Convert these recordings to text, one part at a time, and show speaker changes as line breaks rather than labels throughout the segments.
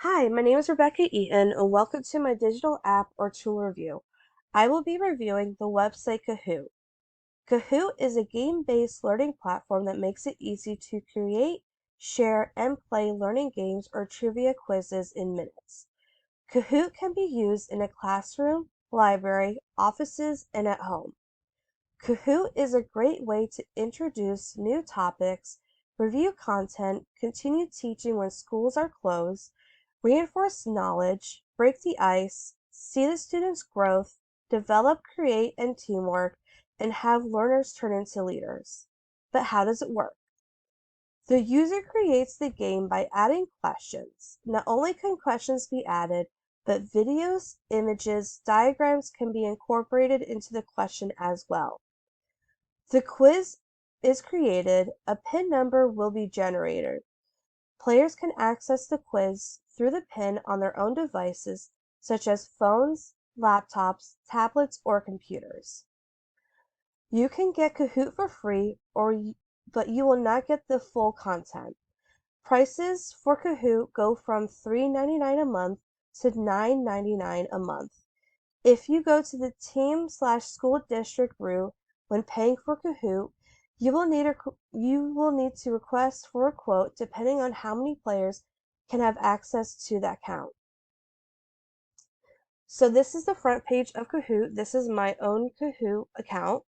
Hi, my name is Rebecca Eaton, and welcome to my digital app or tool review. I will be reviewing the website Kahoot. Kahoot is a game-based learning platform that makes it easy to create, share, and play learning games or trivia quizzes in minutes. Kahoot can be used in a classroom, library, offices, and at home. Kahoot is a great way to introduce new topics, review content, continue teaching when schools are closed, reinforce knowledge, break the ice, see the students' growth, develop create and teamwork, and have learners turn into leaders. But how does it work? The user creates the game by adding questions. Not only can questions be added, but videos, images, diagrams can be incorporated into the question as well. The quiz is created, a pin number will be generated. Players can access the quiz through the pin on their own devices, such as phones, laptops, tablets, or computers. You can get Kahoot for free, but you will not get the full content. Prices for Kahoot go from $3.99 a month to $9.99 a month. If you go to the team/school district route when paying for Kahoot, you will need to request for a quote depending on how many players can have access to that account. So this is the front page of Kahoot. This is my own Kahoot account.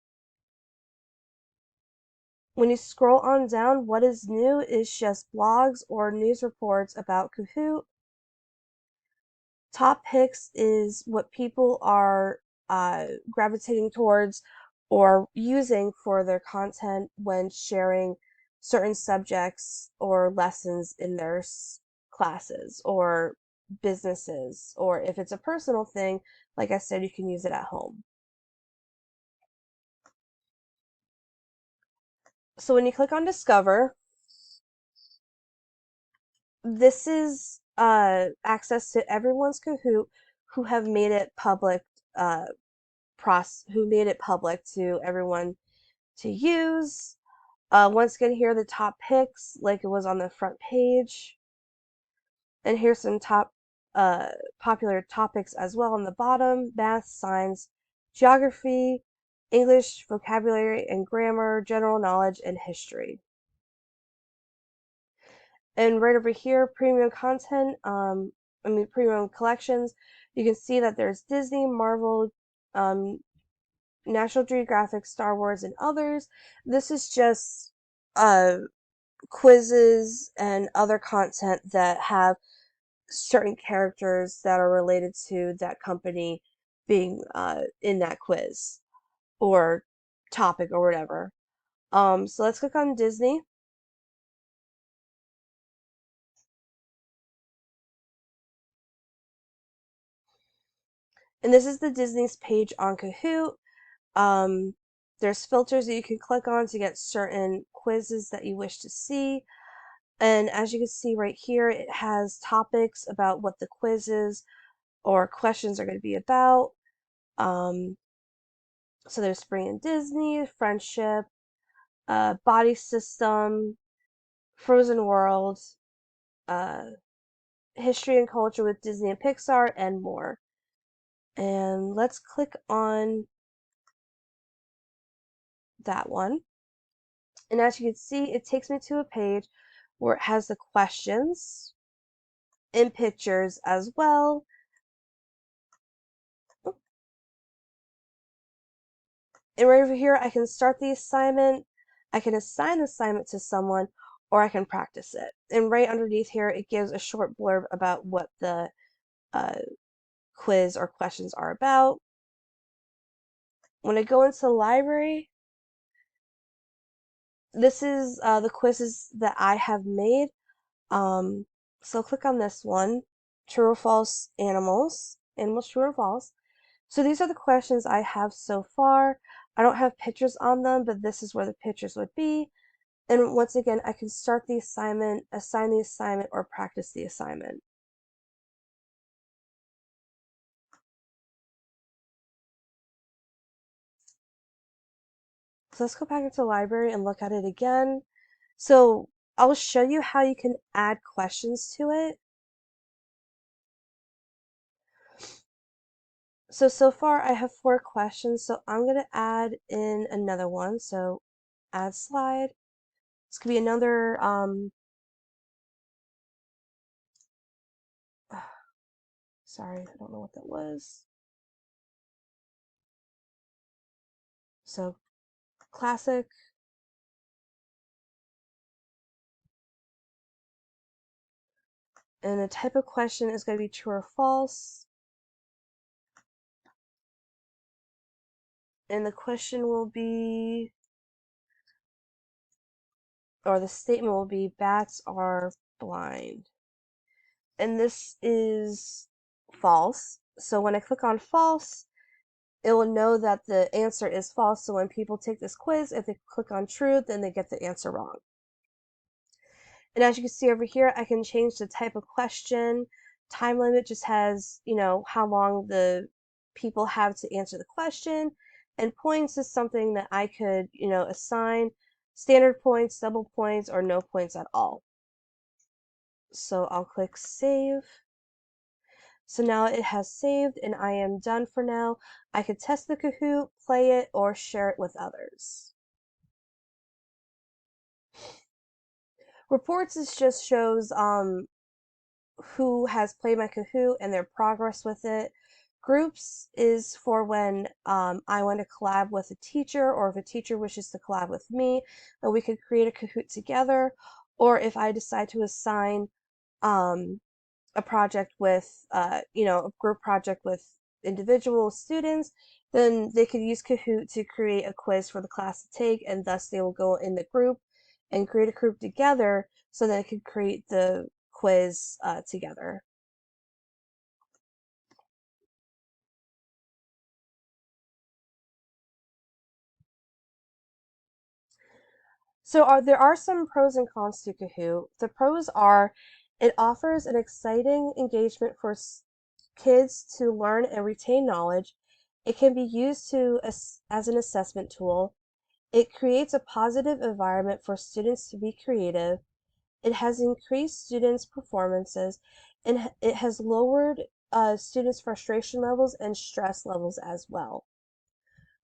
When you scroll on down, what is new is just blogs or news reports about Kahoot. Top picks is what people are gravitating towards or using for their content when sharing certain subjects or lessons in their classes or businesses, or if it's a personal thing, like I said, you can use it at home. So when you click on Discover, this is access to everyone's Kahoot who have made it public uh, who made it public to everyone to use. Once again, here are the top picks, like it was on the front page. And here's some top popular topics as well on the bottom: math, science, geography, English, vocabulary and grammar, general knowledge, and history. And right over here, premium content, premium collections, you can see that there's Disney, Marvel, National Geographic, Star Wars, and others. This is just quizzes and other content that have certain characters that are related to that company being in that quiz or topic or whatever. So let's click on Disney. And this is the Disney's page on Kahoot. Um, there's filters that you can click on to get certain quizzes that you wish to see. And as you can see right here, it has topics about what the quizzes or questions are going to be about. So there's Spring and Disney, Friendship, Body System, Frozen World, uh, History and Culture with Disney and Pixar, and more. And let's click on that one. And as you can see, it takes me to a page where it has the questions in pictures as well. And right over here, I can start the assignment, I can assign the assignment to someone, or I can practice it. And right underneath here, it gives a short blurb about what the uh, quiz or questions are about. When I go into the library, this is the quizzes that I have made. So click on this one, true or false animals true or false. So these are the questions I have so far. I don't have pictures on them, but this is where the pictures would be. And once again, I can start the assignment, assign the assignment, or practice the assignment. So let's go back into the library and look at it again. So I'll show you how you can add questions to it. So far I have 4 questions, so I'm going to add in another one. So add slide. This could be another, sorry, I don't know what that was. So classic. And the type of question is going to be true or false. And the question will be, or the statement will be, bats are blind. And this is false. So when I click on false, it will know that the answer is false. So when people take this quiz, if they click on true, then they get the answer wrong. And as you can see over here, I can change the type of question. Time limit just has, how long the people have to answer the question. And points is something that I could, assign standard points, double points, or no points at all. So I'll click save. So now it has saved and I am done for now. I could test the Kahoot, play it, or share it with others. Reports is just shows who has played my Kahoot and their progress with it. Groups is for when I want to collab with a teacher, or if a teacher wishes to collab with me, and we could create a Kahoot together. Or if I decide to assign um, a project with, a group project with individual students, then they could use Kahoot to create a quiz for the class to take, and thus they will go in the group and create a group together so that they could create the quiz together. So there are some pros and cons to Kahoot. The pros are it offers an exciting engagement for kids to learn and retain knowledge. It can be used as an assessment tool. It creates a positive environment for students to be creative. It has increased students' performances, and it has lowered students' frustration levels and stress levels as well.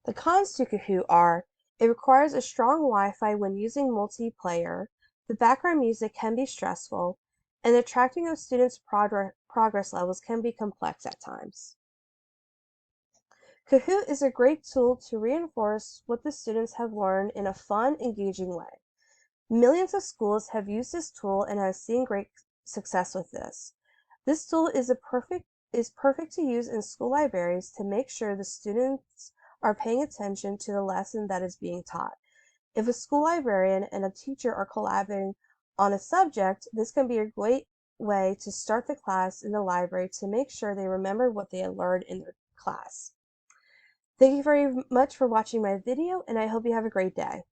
The cons to Kahoot are it requires a strong Wi-Fi when using multiplayer, the background music can be stressful, and the tracking of students' progress levels can be complex at times. Kahoot is a great tool to reinforce what the students have learned in a fun, engaging way. Millions of schools have used this tool and have seen great success with this. This tool is perfect to use in school libraries to make sure the students are paying attention to the lesson that is being taught. If a school librarian and a teacher are collaborating on a subject, this can be a great way to start the class in the library to make sure they remember what they had learned in their class. Thank you very much for watching my video, and I hope you have a great day.